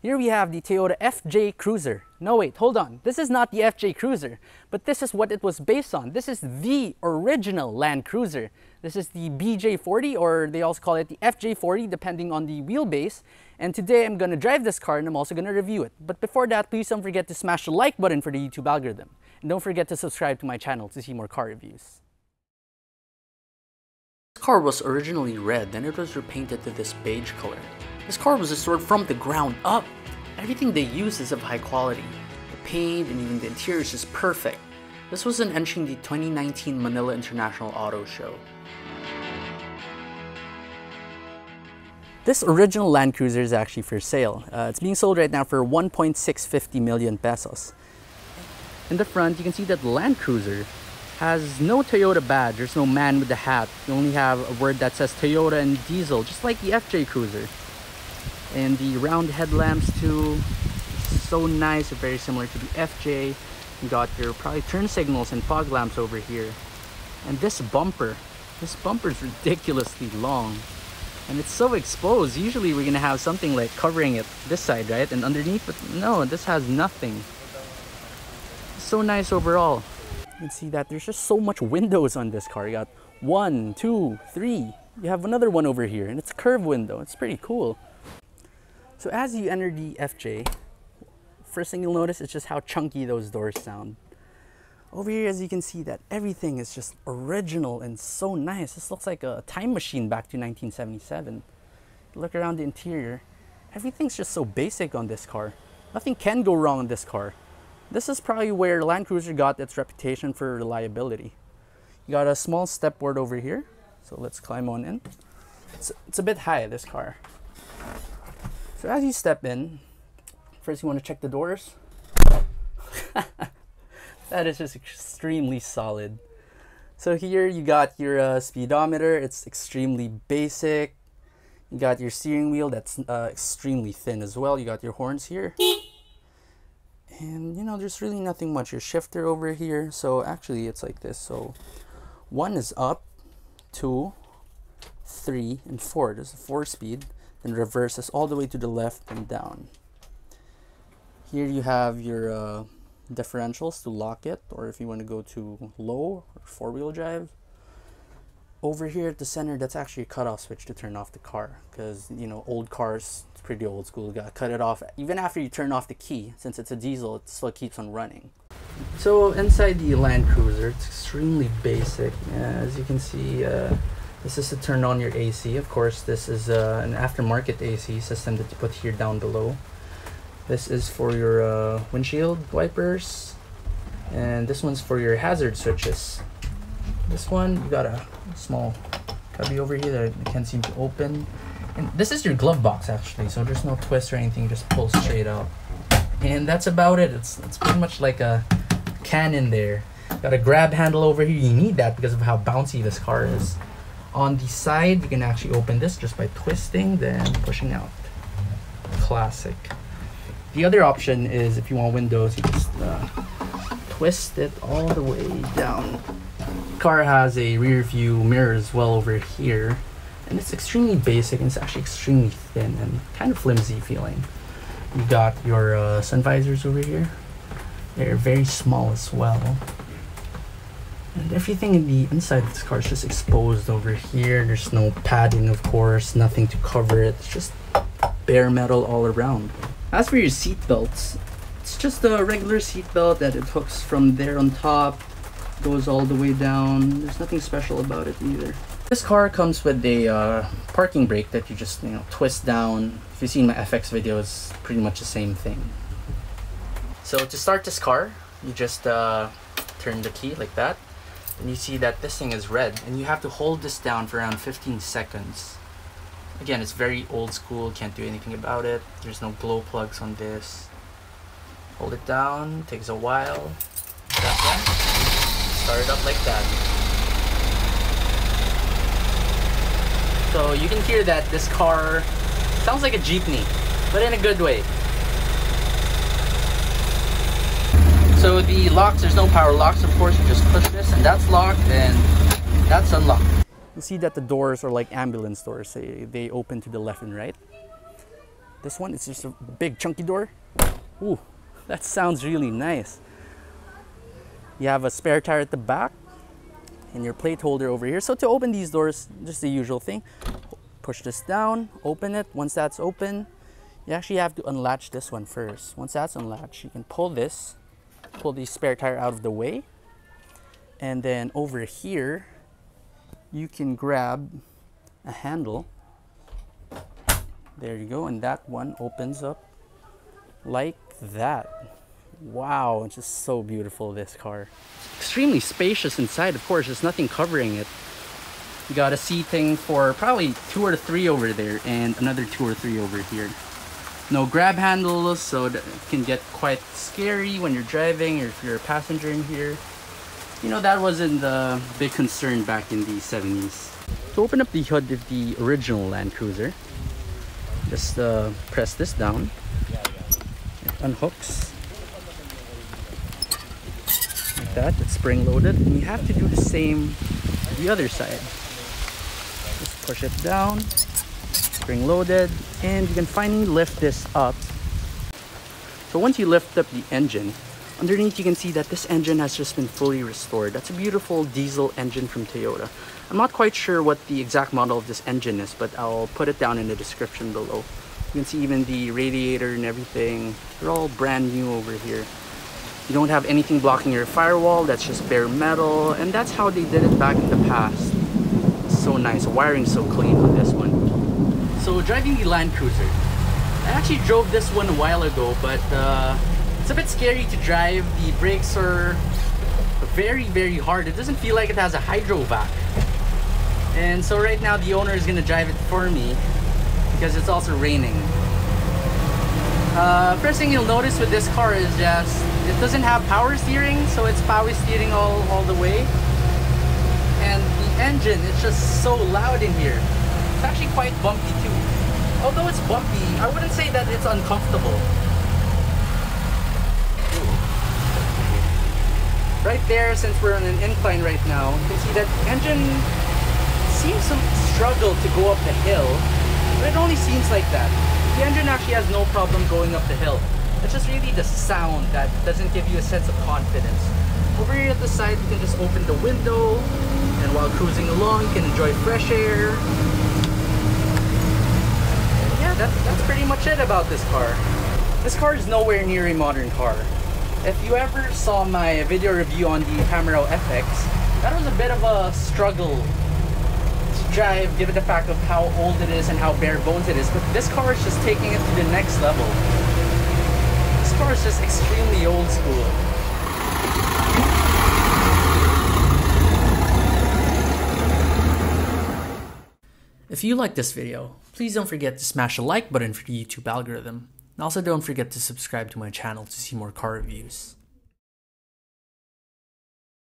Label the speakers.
Speaker 1: Here we have the Toyota FJ Cruiser. No wait, hold on. This is not the FJ Cruiser, but this is what it was based on. This is the original Land Cruiser. This is the BJ40, or they also call it the FJ40 depending on the wheelbase. And today I'm gonna drive this car and I'm also gonna review it. But before that, please don't forget to smash the like button for the YouTube algorithm. And don't forget to subscribe to my channel to see more car reviews. This car was originally red, then it was repainted to this beige color. This car was restored from the ground up. Everything they use is of high quality. The paint and even the interior is just perfect. This was entering the 2019 Manila International Auto Show. This original Land Cruiser is actually for sale. It's being sold right now for 1.650 million pesos. In the front, you can see that the Land Cruiser has no Toyota badge. There's no man with the hat. You only have a word that says Toyota and diesel, just like the FJ Cruiser. And the round headlamps too, so nice, very similar to the FJ. You got your probably turn signals and fog lamps over here. And this bumper is ridiculously long. And it's so exposed. Usually we're gonna have something like covering it this side, right? And underneath, but no, this has nothing. So nice overall. You can see that there's just so much windows on this car. You got 1, 2, 3. You have another one over here, and it's a curved window. It's pretty cool. So as you enter the FJ, first thing you'll notice is just how chunky those doors sound. Over here, as you can see, that everything is just original and so nice. This looks like a time machine back to 1977. Look around the interior. Everything's just so basic on this car. Nothing can go wrong on this car. This is probably where Land Cruiser got its reputation for reliability. You got a small stepboard over here. So let's climb on in. It's a bit high, this car. So as you step in, first you want to check the doors. That is just extremely solid. So here you got your speedometer. It's extremely basic. You got your steering wheel that's extremely thin as well. You got your horns here. And you know, there's really nothing much. Your shifter over here. So actually it's like this. So 1 is up, 2, 3, and 4. There's a 4-speed. And reverse is all the way to the left and down. Here you have your differentials to lock it, or if you want to go to low or 4-wheel drive. Over here at the center, that's actually a cutoff switch to turn off the car, because you know, old cars, it's pretty old school, you gotta cut it off even after you turn off the key. Since it's a diesel, it still keeps on running. So inside the Land Cruiser, it's extremely basic. As you can see, this is to turn on your AC. Of course, this is an aftermarket AC system that you put here down below. This is for your windshield wipers, and this one's for your hazard switches. This one, you got a small cubby over here that you can't seem to open. And this is your glove box actually, so there's no twist or anything, just pull straight out. And that's about it. It's pretty much like a cannon there. Got a grab handle over here. You need that because of how bouncy this car is. On the side, you can actually open this just by twisting, then pushing out. Classic. The other option is if you want windows, you just twist it all the way down. The car has a rear view mirror as well over here. And it's extremely basic, and it's actually extremely thin and kind of flimsy feeling. You got your sun visors over here. They're very small as well. And everything in the inside of this car is just exposed over here. There's no padding, of course, nothing to cover it. It's just bare metal all around. As for your seat belts, it's just a regular seat belt that it hooks from there on top, goes all the way down. There's nothing special about it either. This car comes with a parking brake that you just twist down. If you've seen my FX video, it's pretty much the same thing. So to start this car, you just turn the key like that. And you see that this thing is red, and you have to hold this down for around 15 seconds. Again, it's very old school, can't do anything about it. There's no glow plugs on this. Hold it down, takes a while. That one, start it up like that. So you can hear that this car sounds like a jeepney, but in a good way. So the locks, there's no power locks, of course. You just push this and that's locked and that's unlocked. You see that the doors are like ambulance doors. They open to the left and right. This one is just a big chunky door. Ooh, that sounds really nice. You have a spare tire at the back and your plate holder over here. So to open these doors, just the usual thing. Push this down, open it. Once that's open, you actually have to unlatch this one first. Once that's unlatched, you can pull the spare tire out of the way. And then over here, you can grab a handle. There you go, and that one opens up like that. Wow, it's just so beautiful, this car. Extremely spacious inside, of course, there's nothing covering it. You got a seating for probably 2 or 3 over there and another 2 or 3 over here. No grab handles, so that can get quite scary when you're driving or if you're a passenger in here. You know, that wasn't a big concern back in the 70s. To open up the hood of the original Land Cruiser, just press this down. It unhooks. Like that, it's spring loaded. And you have to do the same to the other side. Just push it down, spring loaded, and you can finally lift this up. So once you lift up the engine, underneath you can see that this engine has just been fully restored. That's a beautiful diesel engine from Toyota. I'm not quite sure what the exact model of this engine is, but I'll put it down in the description below. You can see even the radiator and everything. They're all brand new over here. You don't have anything blocking your firewall, that's just bare metal, and that's how they did it back in the past. So nice, wiring so clean on this one. So driving the Land Cruiser, I actually drove this one a while ago, but it's a bit scary to drive. The brakes are very, very hard. It doesn't feel like it has a hydro vac. And so right now the owner is gonna drive it for me because it's also raining. First thing you'll notice with this car is just it doesn't have power steering, so it's power steering all the way. And the engine is just so loud in here. It's actually quite bumpy too. Although it's bumpy, I wouldn't say that it's uncomfortable. Right there, since we're on an incline right now, you can see that the engine seems to struggle to go up the hill, but it only seems like that. The engine actually has no problem going up the hill. It's just really the sound that doesn't give you a sense of confidence. Over here at the side, you can just open the window, and while cruising along, you can enjoy fresh air. And yeah, that's pretty much it about this car. This car is nowhere near a modern car. If you ever saw my video review on the Camaro FX, that was a bit of a struggle to drive given the fact of how old it is and how bare bones it is, but this car is just taking it to the next level. This car is just extremely old school. If you like this video, please don't forget to smash the like button for the YouTube algorithm. And also don't forget to subscribe to my channel to see more car reviews.